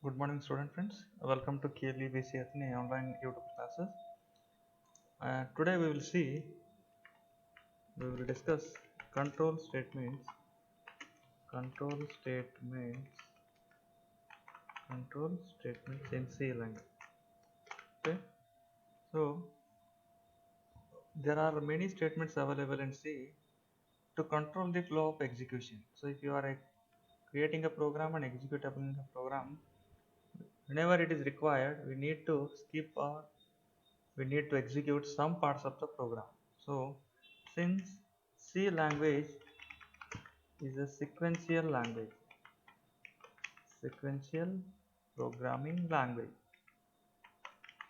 Good morning, student friends. Welcome to KLE BCSN online YouTube classes. Today we will discuss control statements, control statements, control statements in C language. Okay. So there are many statements available in C to control the flow of execution. So if you are creating a program and executing a program, whenever it is required, we need to skip or we need to execute some parts of the program. So since C language is a sequential programming language,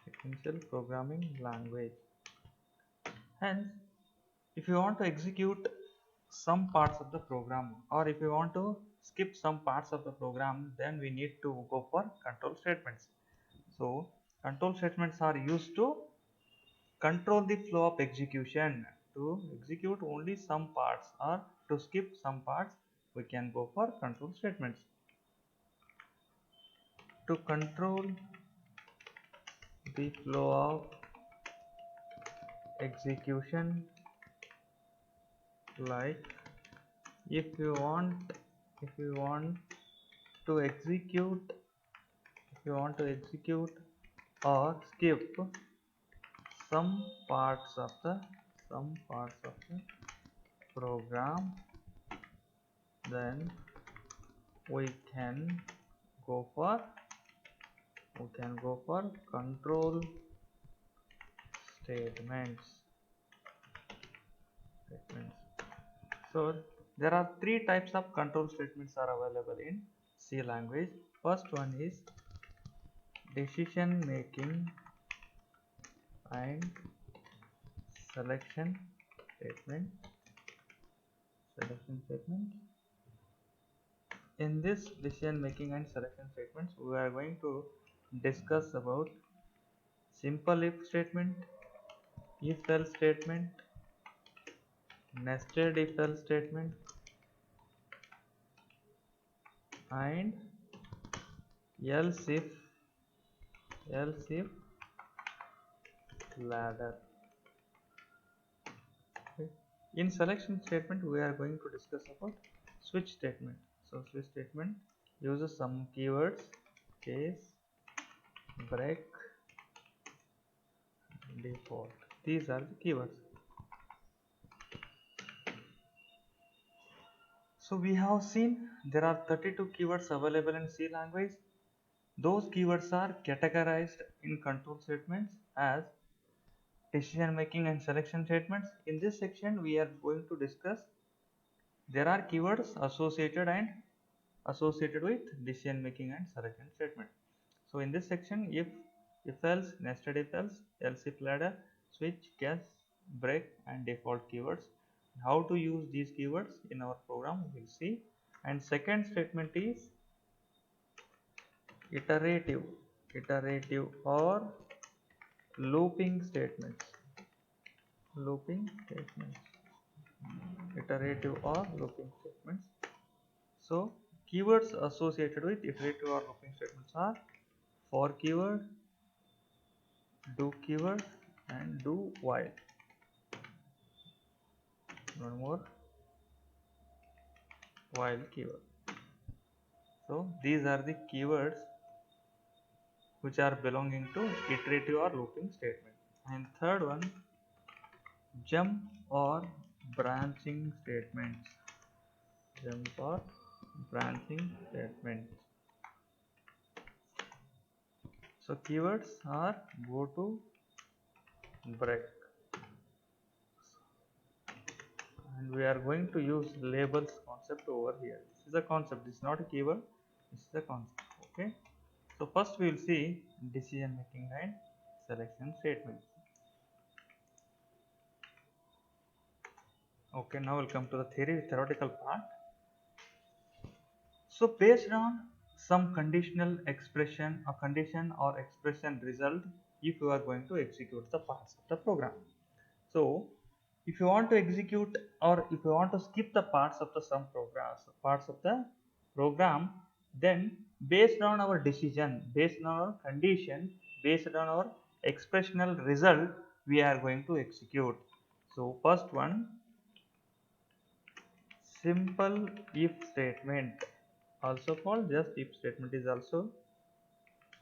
sequential programming language. Hence, if you want to execute some parts of the program or if you want to skip some parts of the program, then we need to go for control statements. So control statements are used to control the flow of execution. To execute only some parts or to skip some parts, we can go for control statements. To control the flow of execution, like if you want to execute or skip some parts of the program, then we can go for control statements. So there are three types of control statements are available in C language. First one is decision making and selection statement. In this decision making and selection statements, we are going to discuss about simple if statement, if else statement, nested if else statement, and else if ladder. Okay. In selection statement, we are going to discuss about switch statement. So switch statement uses some keywords: case, break, default. These are the keywords. So we have seen there are 32 keywords available in C language. Those keywords are categorized in control statements as decision making and selection statements. In this section, we are going to discuss there are keywords associated with decision making and selection statement. So in this section, if else, nested if else if ladder, switch, case, break, and default keywords. How to use these keywords in our program we will see. And second statement is iterative or looping statements. Iterative or looping statements. So keywords associated with iterative or looping statements are for keyword, do keyword, and do while. One more, while keyword. So these are the keywords which are belonging to iterative or looping statement. And third one, jump or branching statements. Jump or branching statements. So keywords are go to, break, and we are going to use labels concept over here. This is a concept, this is not a keyword, this is a concept. Okay, so first we will see decision making and selection statements. Okay, now we'll come to the theoretical part. So based on some conditional expression, a condition or expression result, if you are going to execute the parts of the program. So if you want to execute or if you want to skip the parts of the some programs, parts of the program, then based on our decision, based on our condition, based on our expressional result, we are going to execute. So first one, simple if statement, also called just if statement is also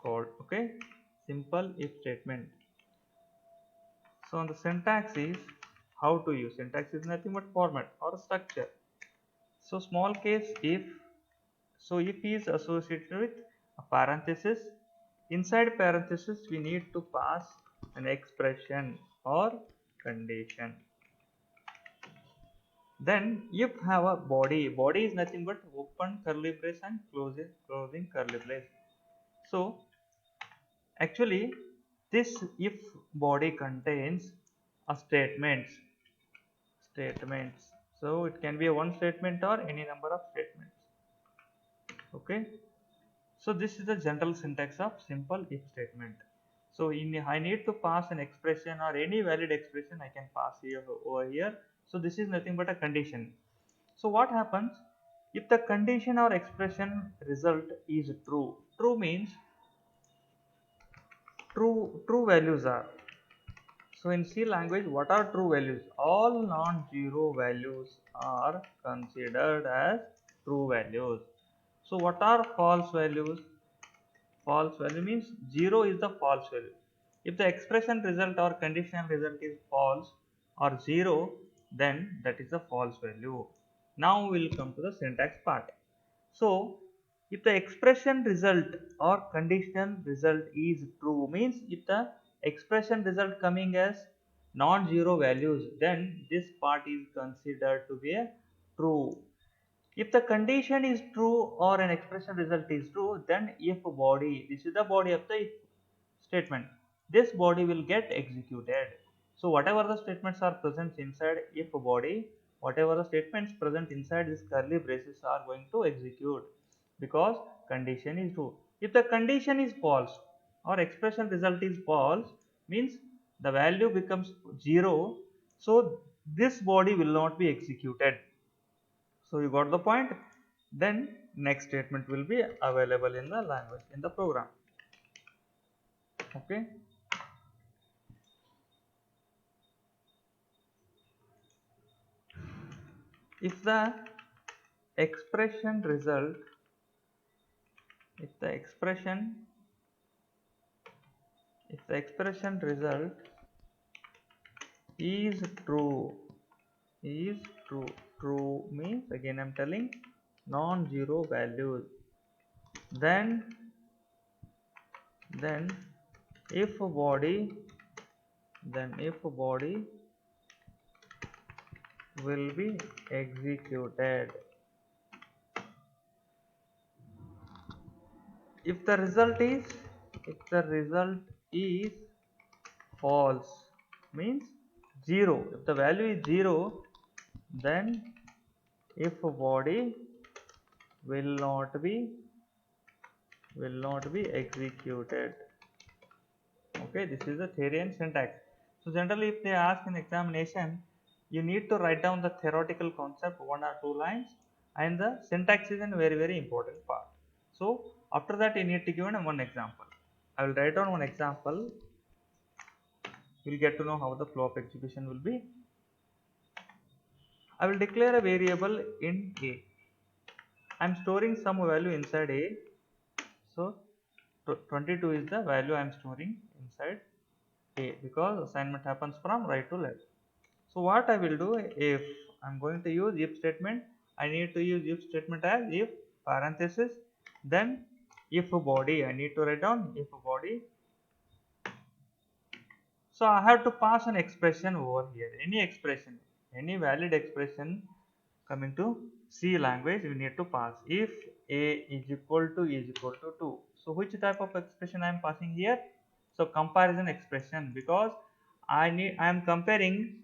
called. Okay, simple if statement. So the syntax is how to use. Syntax is nothing but format or structure. So small case if. So if is associated with a parenthesis. Inside parenthesis we need to pass an expression or condition. Then if have a body. Body is nothing but open curly brace and closing curly brace. So actually this if body contains a statements. So it can be a one statement or any number of statements. Okay. So this is the general syntax of simple if statement. So I need to pass an expression or any valid expression I can pass here over here. So this is nothing but a condition. So what happens if the condition or expression result is true? True means true values are. So in C language, what are true values? All non-zero values are considered as true values. So what are false values? False value means 0 is the false value. If the expression result or conditional result is false or 0, then that is a false value. Now we will come to the syntax part. So if the expression result or conditional result is true, means if the expression result coming as non-zero values, then this part is considered to be a true. If the condition is true or an expression result is true, then if body, this is the body of the if statement, this body will get executed. So whatever the statements are present inside if body, whatever the statements present inside this curly braces are going to execute, because condition is true. If the condition is false or expression result is false, means the value becomes 0, so this body will not be executed. So you got the point. Then next statement will be available in the language, in the program. Okay. If the expression result, if the expression result is true, is true. True means, again I'm telling, non-zero values. Then if body, will be executed. If the result is false, means 0. If the value is 0, then if body will not be executed. Okay, this is the theory and syntax. So generally if they ask in examination, you need to write down the theoretical concept, 1 or 2 lines, and the syntax is a very important part. So after that you need to give one example. I will write down one example. You will get to know how the flow of execution will be. I will declare a variable in A. I am storing some value inside A. So 22 is the value I am storing inside A, because assignment happens from right to left. So what I will do, if I am going to use if statement, I need to use if statement as if parenthesis, then if body, I need to write down if body. So I have to pass an expression over here, any expression, any valid expression coming to C language we need to pass. If A is equal to 2. So which type of expression I am passing here? So comparison expression, because I am comparing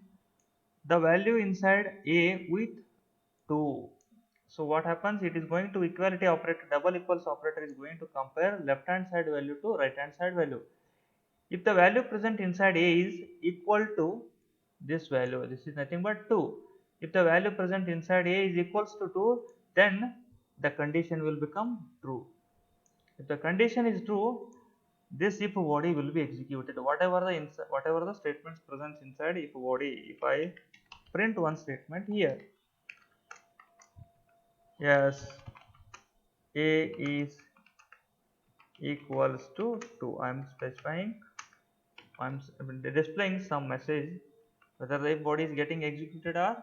the value inside A with 2. So what happens? It is going to equality operator, double equals operator is going to compare left hand side value to right hand side value. If the value present inside A is equal to this value, this is nothing but 2. If the value present inside A is equals to 2, then the condition will become true. If the condition is true, this if body will be executed. Whatever the statements present inside if body. If I print one statement here, yes, A is equals to 2. I am specifying, I am displaying some message whether the if body is getting executed or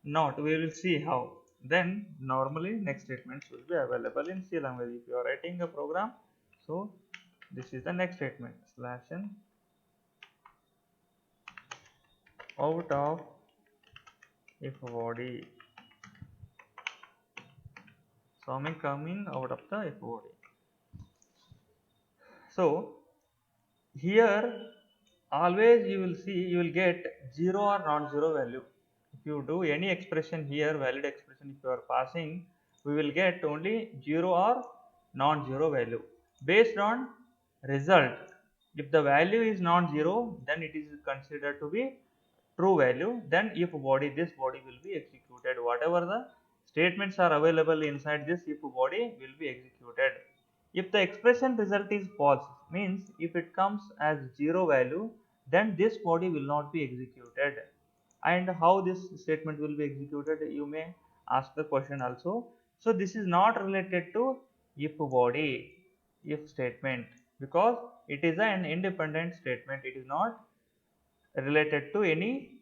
not. We will see how. Then normally next statements will be available in C language. If you are writing a program, so this is the next statement, slash n out of if body. So I am coming out of the if body. So here always you will see, you will get 0 or non-zero value. If you do any expression here, valid expression, if you are passing, we will get only 0 or non-zero value based on result. If the value is non-zero, then it is considered to be true value. Then if body, this body will be executed. Whatever the statements are available inside this if body will be executed. If the expression result is false, means if it comes as 0 value, then this body will not be executed. And how this statement will be executed, you may ask the question also. So this is not related to if body, if statement, because it is an independent statement. It is not related to any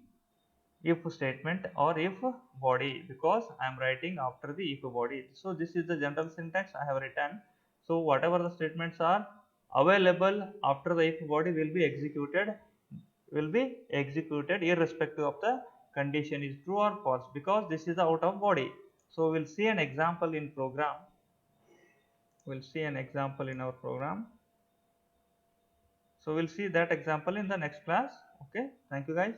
if statement or if body, because I am writing after the if body. So this is the general syntax I have written. So whatever the statements are available after the if body will be executed irrespective of the condition is true or false, because this is the out of body. So we'll see an example in program. We'll see an example in our program. So we'll see that example in the next class. Okay, thank you guys.